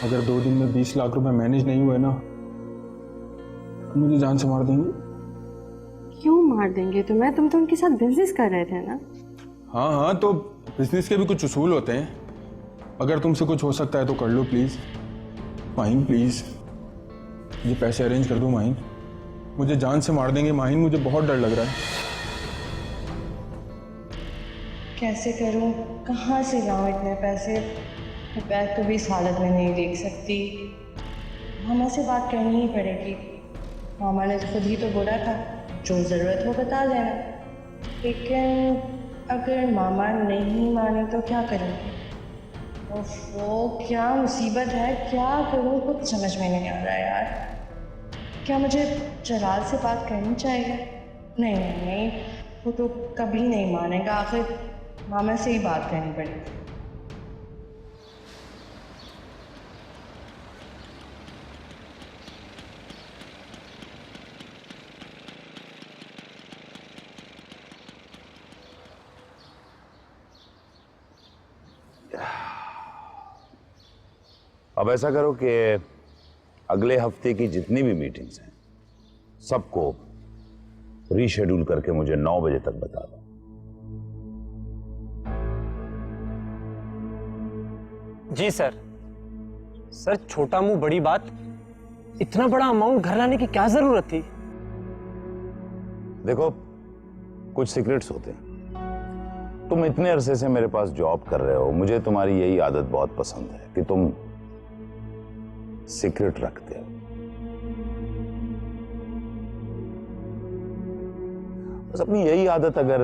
अगर 2 दिन में 20 लाख रुपए मैनेज नहीं हुए ना, तो मुझे जान से मार देंगे। क्यों मार देंगे तुम्हें? तुम तो उनके साथ बिजनेस कर रहे थे ना। हाँ हाँ, तो बिजनेस के भी कुछ उसूल होते हैं। अगर तुमसे कुछ हो सकता है तो कर लो प्लीज। माहिन प्लीज, ये पैसे अरेंज कर दो माहिन। मुझे जान से मार देंगे माहिन, मुझे बहुत डर लग रहा है। कैसे करूं? कहाँ से लाऊं इतने पैसे? पैर तो भी इस हालत में नहीं देख सकती। मामा से बात करनी ही पड़ेगी। मामा ने खुद ही तो बोला था जो ज़रूरत हो बता देना। लेकिन अगर मामा नहीं माने तो क्या करेंगे? ओफो, क्या मुसीबत है, क्या करूं? कुछ समझ में नहीं आ रहा यार। क्या मुझे जलाल से बात करनी चाहिए? नहीं नहीं नहीं, वो तो कभी नहीं मानेगा। आखिर मामा से ही बात करनी पड़ेगी। अब ऐसा करो कि अगले हफ्ते की जितनी भी मीटिंग्स हैं सबको रीशेड्यूल करके मुझे 9 बजे तक बता दो। जी सर। सर छोटा मुंह बड़ी बात, इतना बड़ा अमाउंट घर लाने की क्या जरूरत थी? देखो, कुछ सीक्रेट्स होते हैं। तुम इतने अरसे से मेरे पास जॉब कर रहे हो, मुझे तुम्हारी यही आदत बहुत पसंद है कि तुम सीक्रेट रखते हो। बस अपनी यही आदत अगर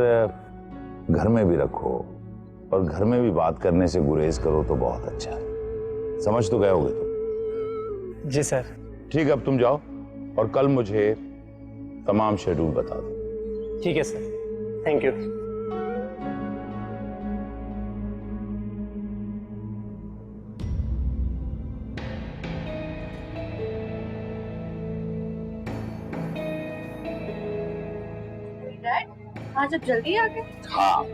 घर में भी रखो और घर में भी बात करने से गुरेज करो तो बहुत अच्छा है। समझ तो गए होगे तुम? जी सर। ठीक है, अब तुम जाओ और कल मुझे तमाम शेड्यूल बता दो। ठीक है सर, थैंक यू। आज अब जल्दी आ गए? हाँ,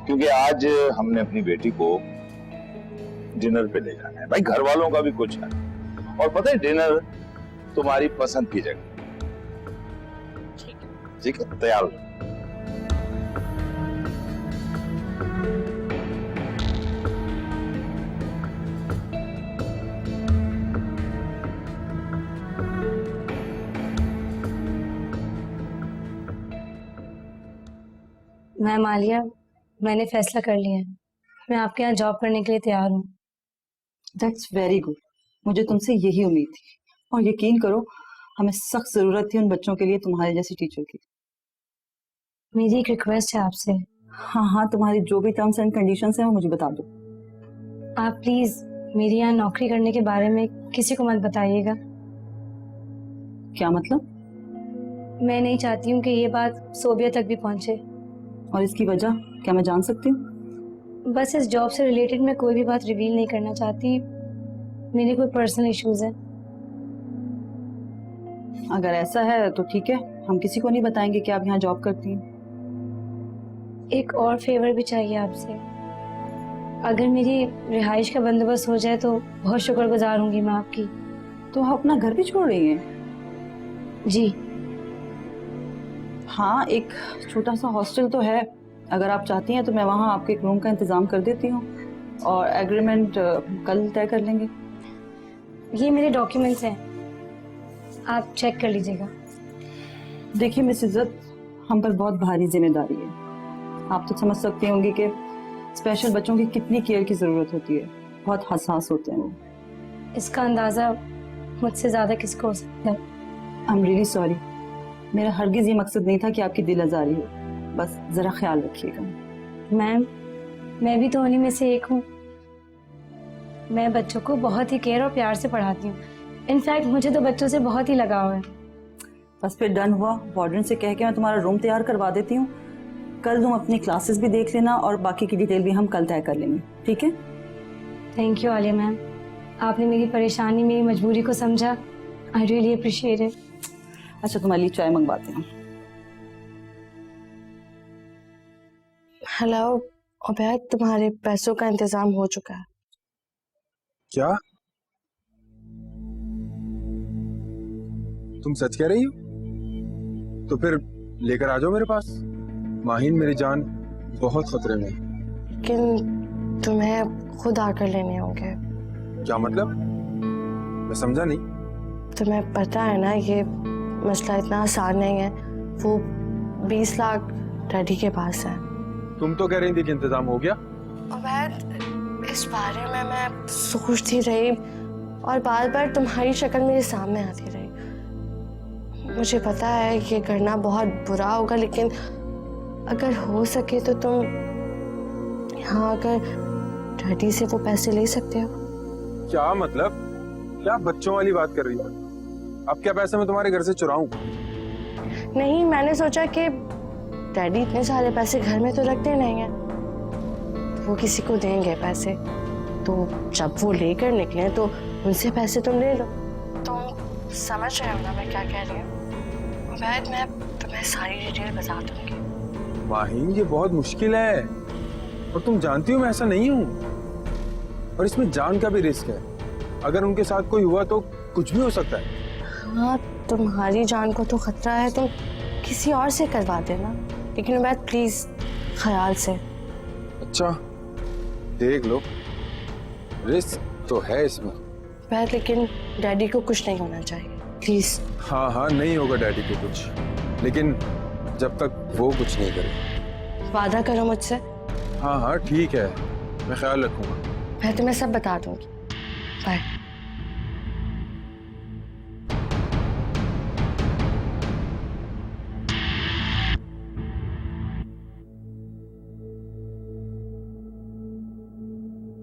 क्योंकि आज हमने अपनी बेटी को डिनर पे ले जाना है। भाई घर वालों का भी कुछ है, और पता है डिनर तुम्हारी पसंद की जगह। ठीक है, तैयार हो। मैम आलिया, मैंने फैसला कर लिया है। मैं आपके यहाँ जॉब करने के लिए तैयार हूँ। That's very good. मुझे तुमसे यही उम्मीद थी, और यकीन करो हमें सख्त जरूरत थी उन बच्चों के लिए तुम्हारे जैसी टीचर की। मेरी एक रिक्वेस्ट है आपसे। हाँ हाँ, तुम्हारी जो भी टर्म्स एंड कंडीशंस हैं वो मुझे बता दो। आप प्लीज मेरी यहाँ नौकरी करने के बारे में किसी को मत बताइएगा। क्या मतलब? मैं नहीं चाहती हूँ कि ये बात सोबिया तक भी पहुँचे। और इसकी वजह क्या मैं जान सकती हूँ? बस इस जॉब से रिलेटेड मैं कोई भी बात रिवील नहीं करना चाहती। मेरे कोई पर्सनल इश्यूज हैं। अगर ऐसा है तो ठीक है, हम किसी को नहीं बताएंगे कि आप यहाँ जॉब करती हैं। एक और फेवर भी चाहिए आपसे। अगर मेरी रिहाइश का बंदोबस्त हो जाए तो बहुत शुक्रगुजार होंगी मैं आपकी। तो आप अपना घर भी छोड़ रही हैं? जी हाँ, एक छोटा सा हॉस्टल तो है। अगर आप चाहती हैं तो मैं वहाँ आपके एक रूम का इंतजाम कर देती हूँ, और एग्रीमेंट कल तय कर लेंगे। ये मेरे डॉक्यूमेंट्स हैं, आप चेक कर लीजिएगा। देखिए मिस इज्जत, हम पर बहुत भारी जिम्मेदारी है। आप तो समझ सकते होंगे कि स्पेशल बच्चों की कितनी केयर की जरूरत होती है। बहुत हसास होते हैं वो। इसका अंदाजा मुझसे ज्यादा किसको हो सकता है। I am really sorry. मेरा हरगिज ये मकसद नहीं था कि आपकी दिल आजारी हो। बस जरा ख्याल रखिएगा। मैम, मैं भी तो उन्हीं में से एक हूँ। मैं बच्चों को बहुत ही केयर और प्यार से पढ़ाती हूँ। इनफैक्ट मुझे तो बच्चों से बहुत ही लगाव है। बस फिर डन हुआ। वार्डन से कह के मैं तुम्हारा रूम तैयार करवा देती हूँ। कल तुम अपनी क्लासेस भी देख लेना, और बाकी की डिटेल भी हम कल तय कर लेंगे। ठीक है? थैंक यू आलिया मैम, आपने मेरी परेशानी, मेरी मजबूरी को समझा। I really appreciate it. अच्छा, तुम्हारे लिए चाय मंगवाते हैं। हेलो उबैद, तुम्हारे पैसों का इंतजाम हो चुका है। क्या? तुम सच कह रही हो? तो फिर लेकर आ जाओ मेरे पास। माहिन, मेरी जान बहुत खतरे में है। लेकिन तुम्हें खुद आकर लेने होंगे। क्या मतलब? मैं समझा नहीं। तुम्हें पता है ना ये मसला इतना आसान नहीं है। वो 20 लाख डैडी के पास है। तुम तो कह रही थी कि इंतजाम हो गया। उबैद, इस बारे में मैं सोचती रही और बार बार तुम्हारी शक्ल मेरे सामने आती रही। मुझे पता है ये करना बहुत बुरा होगा, लेकिन अगर हो सके तो तुम यहाँ आकर डैडी से वो पैसे ले सकते हो। क्या मतलब? क्या बच्चों वाली बात कर रही हो? अब क्या पैसे मैं तुम्हारे घर से चुराऊं? नहीं, मैंने सोचा कि डैडी इतने सारे पैसे घर में तो रखते नहीं है, तो वो किसी को देंगे पैसे। तो जब वो लेकर निकले तो उनसे पैसे तुम ले लो। तुम समझ रहे हो ना मैं क्या कह रही हूँ? उबैद, मैं तुम्हें सारी डिटेल बता दूंगी। माहिन, ये बहुत मुश्किल है और तुम जानती हो मैं ऐसा नहीं हूँ। और इसमें जान का भी रिस्क है। अगर उनके साथ कोई हुआ तो कुछ भी हो सकता है। हाँ, तुम्हारी जान को तो खतरा है, तुम किसी और से करवा देना, लेकिन उबैद प्लीज ख्याल से। अच्छा, देख लो, रिस्क तो है इसमें। उबैद, लेकिन डैडी को कुछ नहीं होना चाहिए, प्लीज। हाँ हाँ, नहीं होगा डैडी को कुछ, लेकिन जब तक वो कुछ नहीं करे। वादा करो मुझसे। हाँ हाँ ठीक है, मैं ख्याल रखूंगा। मैं तुम्हें सब बता दूंगी। बाय।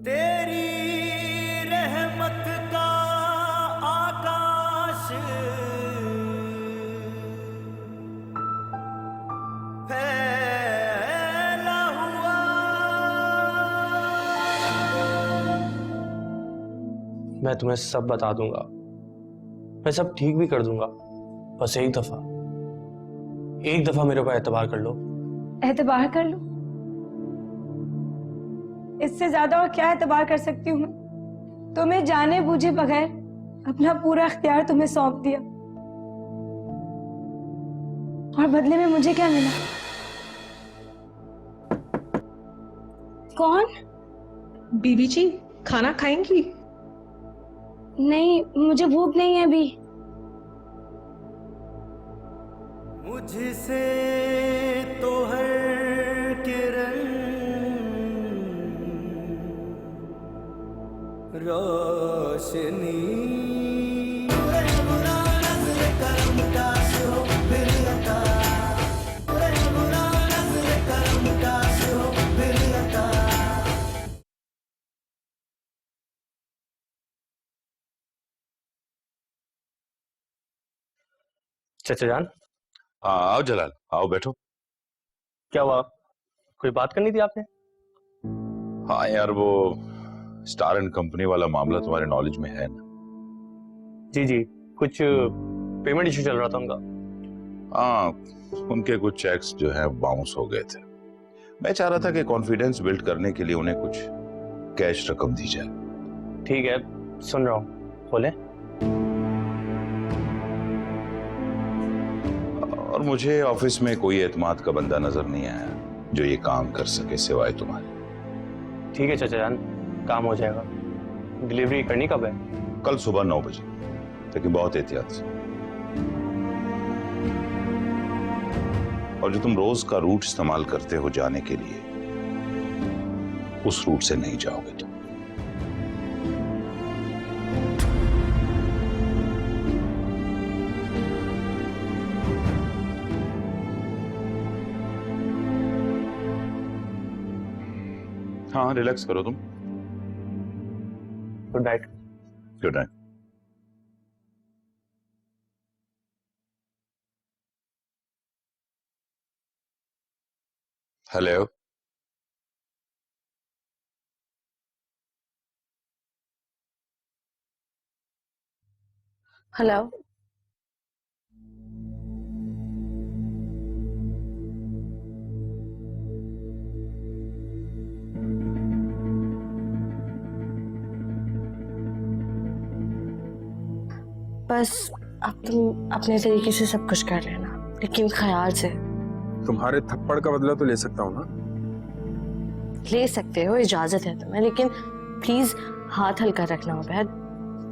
तेरी रहमत का आकाश फैला हुआ, मैं तुम्हें सब बता दूंगा, मैं सब ठीक भी कर दूंगा। बस एक दफा मेरे ऊपर एतबार कर लो। एतबार कर लो? इससे ज्यादा और क्या एतबार कर सकती हूँ मैं? तुम्हें जाने बूझे बगैर अपना पूरा इख्तियार तुम्हें सौंप दिया, और बदले में मुझे क्या मिला? कौन? बीबी जी, खाना खाएंगी? नहीं, मुझे भूख नहीं है अभी। मुझसे तो हर किरण रोशनी चाचा जान, हाँ आओ जलाल, आओ बैठो। क्या हुआ? कोई बात करनी थी आपने? हाँ यार, वो स्टार एंड कंपनी वाला मामला तुम्हारे नॉलेज में है ना? जी जी, कुछ पेमेंट इशू चल रहा था उनका। हाँ, उनके कुछ चेक्स जो है बाउंस हो गए थे। मैं चाह रहा था कि कॉन्फिडेंस बिल्ड करने के लिए उन्हें कुछ कैश रकम दी जाए। ठीक है, सुन रहा हूँ, खोले। और मुझे ऑफिस में कोई एतमाद का बंदा नजर नहीं आया जो ये काम कर सके सिवाय तुम्हारे। ठीक है चाचा जान, काम हो जाएगा। डिलीवरी करनी कब है? कल सुबह 9 बजे, लेकिन बहुत एहतियात से। और जो तुम रोज का रूट इस्तेमाल करते हो जाने के लिए, उस रूट से नहीं जाओगे तुम। हाँ, रिलैक्स करो तुम। Good night. Good night. Hello. Hello. बस अब तुम अपने तरीके से सब कुछ कर लेना, लेकिन ख्याल से। तुम्हारे थप्पड़ का बदला तो ले सकता हूँ ना? ले सकते हो, इजाजत है तुम्हें, लेकिन प्लीज हाथ हल्का रखना उबैद,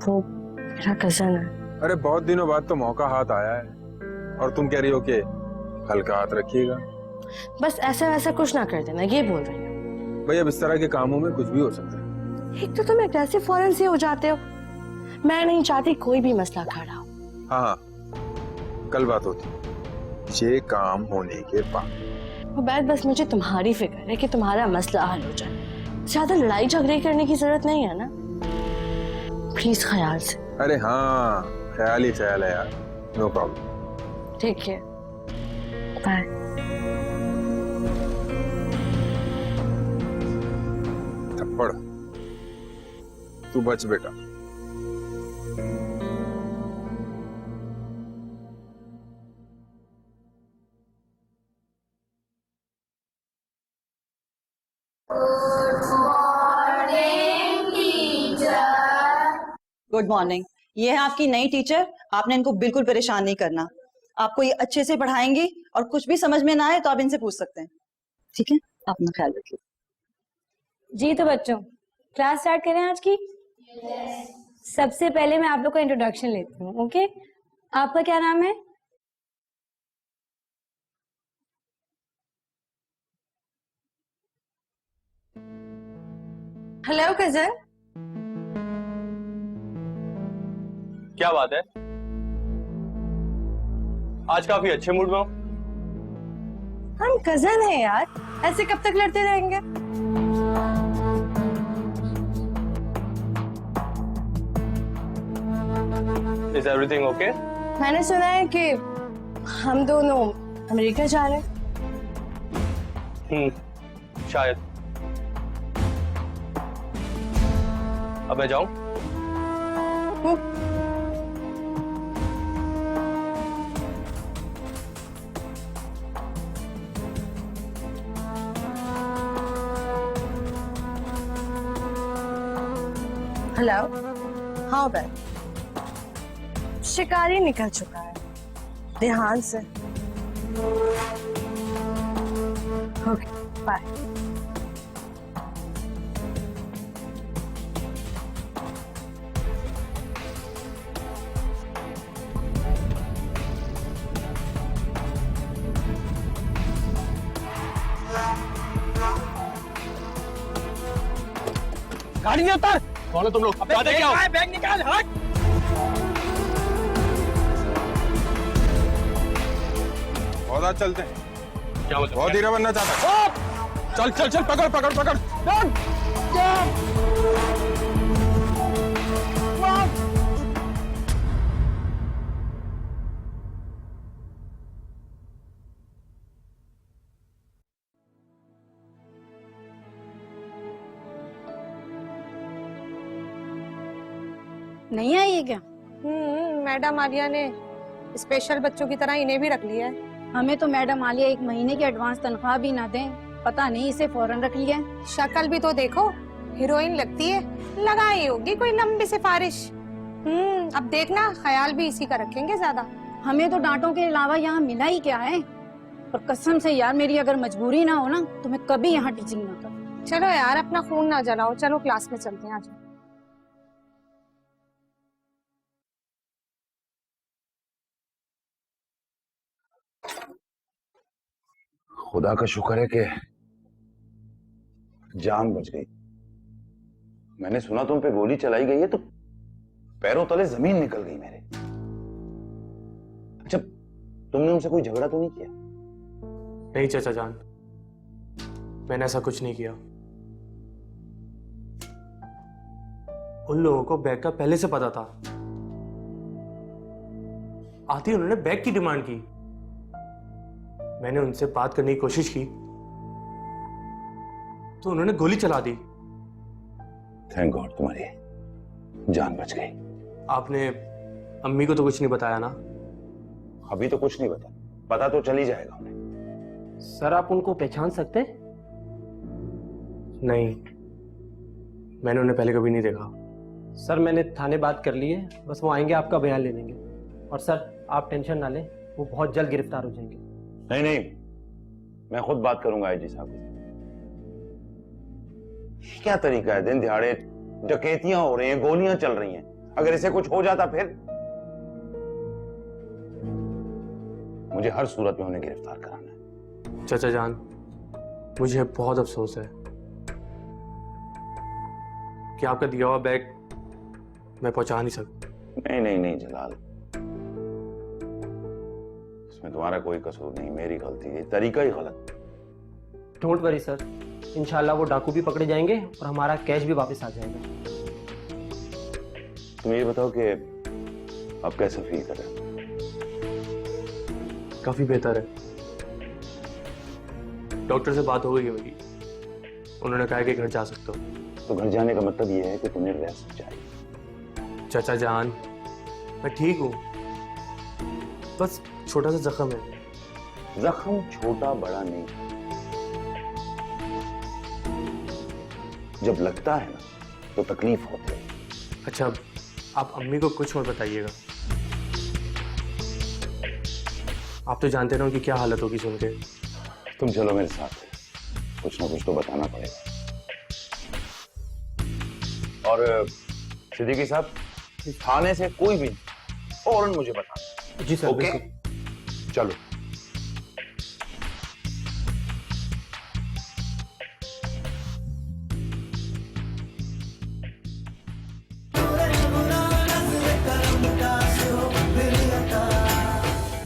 वो मेरा कजन है। अरे बहुत दिनों बाद तो मौका हाथ आया है और तुम कह रही हो कि हल्का हाथ रखिएगा। बस ऐसा वैसा कुछ ना कर देना, ये बोल रही हूँ। भाई अब इस तरह के कामों में कुछ भी हो सकता है। एक तो तुम ऐसे फौरन से हो जाते हो, मैं नहीं चाहती कोई भी मसला खड़ा हो। हाँ, कल बात होती ये काम होने के बाद। उबैद बस मुझे तुम्हारी फिक्र है कि तुम्हारा मसला हल हो जाए, ज्यादा लड़ाई झगड़े करने की जरूरत नहीं है ना, प्लीज ख्याल से। अरे हाँ, ख्याल ही ख्याल है यार, नो प्रॉब्लम। ठीक है, बाय। थप्पड़ तू बच बेटा। Good morning. ये है आपकी नई टीचर, आपने इनको बिल्कुल परेशान नहीं करना। आपको ये अच्छे से पढ़ाएंगी और कुछ भी समझ में ना आए तो आप इनसे पूछ सकते हैं, ठीक है? अपना ख्याल रखिए। जी तो बच्चों, क्लास स्टार्ट करें आज की? सबसे पहले मैं आप लोग का इंट्रोडक्शन लेती हूँ, ओके? आपका क्या नाम है? Hello cousin. क्या बात है, आज काफी अच्छे मूड में हो। हम कजन हैं यार, ऐसे कब तक लड़ते रहेंगे? Is everything okay? मैंने सुना है कि हम दोनों अमेरिका जा रहे हैं। शायद। अब मैं जाऊं? हेलो। हाँ बैठ, शिकारी निकल चुका है, ध्यान से। Okay bye. गाड़ी में उतर। कौन है तुम लोग? क्या हो? बैग निकाल, हट। बहुत आज चलते हैं। क्या मतलब? बहुत धीरे बनना चाहता है। चल चल चल, पकड़ पकड़ पकड़। नहीं आई है क्या? मैडम आलिया ने स्पेशल बच्चों की तरह इन्हें भी रख लिया है। हमें तो मैडम आलिया 1 महीने की एडवांस तनख्वाह भी ना दें, पता नहीं इसे फौरन रख लिया है। शक्ल भी तो देखो, हीरोइन लगती है, लगाई होगी कोई लंबी सिफारिश। अब देखना, ख्याल भी इसी का रखेंगे ज्यादा। हमें तो डांटों के अलावा यहाँ मिला ही क्या है? और कसम से यार, मेरी अगर मजबूरी ना हो ना तो मैं कभी यहाँ टीचिंग ना करूँ। चलो यार, अपना खून ना जलाओ, चलो क्लास में चलते हैं आज। खुदा का शुक्र है कि जान बच गई। मैंने सुना तुम पे गोली चलाई गई है तो पैरों तले जमीन निकल गई मेरे। अच्छा, तुमने उनसे कोई झगड़ा तो नहीं किया? नहीं चाचा जान, मैंने ऐसा कुछ नहीं किया। उन लोगों को बैग का पहले से पता था। आते ही उन्होंने बैग की डिमांड की। मैंने उनसे बात करने की कोशिश की तो उन्होंने गोली चला दी। थैंक गॉड तुम्हारी जान बच गई। आपने अम्मी को तो कुछ नहीं बताया ना? अभी तो कुछ नहीं पता तो चल ही जाएगा उन्हें। सर, आप उनको पहचान सकते? नहीं, मैंने उन्हें पहले कभी नहीं देखा। सर, मैंने थाने बात कर ली है, बस वो आएंगे, आपका बयान ले लेंगे। और सर आप टेंशन ना लें, वो बहुत जल्द गिरफ्तार हो जाएंगे। नहीं नहीं, मैं खुद बात करूंगा आईजी साहब से। क्या तरीका है, दिन दिहाड़े डकैतियां हो रही हैं, गोलियां चल रही हैं, अगर इसे कुछ हो जाता फिर? मुझे हर सूरत में उन्हें गिरफ्तार कराना है। चाचा जान, मुझे बहुत अफसोस है कि आपका दिया हुआ बैग मैं पहुंचा नहीं सकता। नहीं नहीं नहीं जलाल, इसमें तुम्हारा कोई कसूर नहीं, मेरी गलती है, तरीका ही गलत। डोंट वरी सर, इंशाल्लाह वो डाकू भी पकड़े जाएंगे और हमारा कैश भी वापस आ जाएगा। तुम ये बताओ कि आप कैसे फील कर रहे हो? काफी बेहतर है। डॉक्टर से बात हो गई है मेरी, उन्होंने कहा कि घर जा सकते हो। तो घर जाने का मतलब ये है कि तुम्हें रेस्ट चाहिए। चाचा जान, मैं ठीक हूँ, बस छोटा सा जख्म है। जख्म छोटा बड़ा नहीं, जब लगता है ना तो तकलीफ होती है। अच्छा, आप अम्मी को कुछ मत बताइएगा, आप तो जानते ना उनकी क्या हालत होगी सुन के। तुम चलो मेरे साथ, कुछ ना कुछ तो बताना पड़ेगा। और सिद्दीकी साहब, थाने से कोई भी फौरन मुझे बता। जी सर, ओके बिल्कुल। चलो।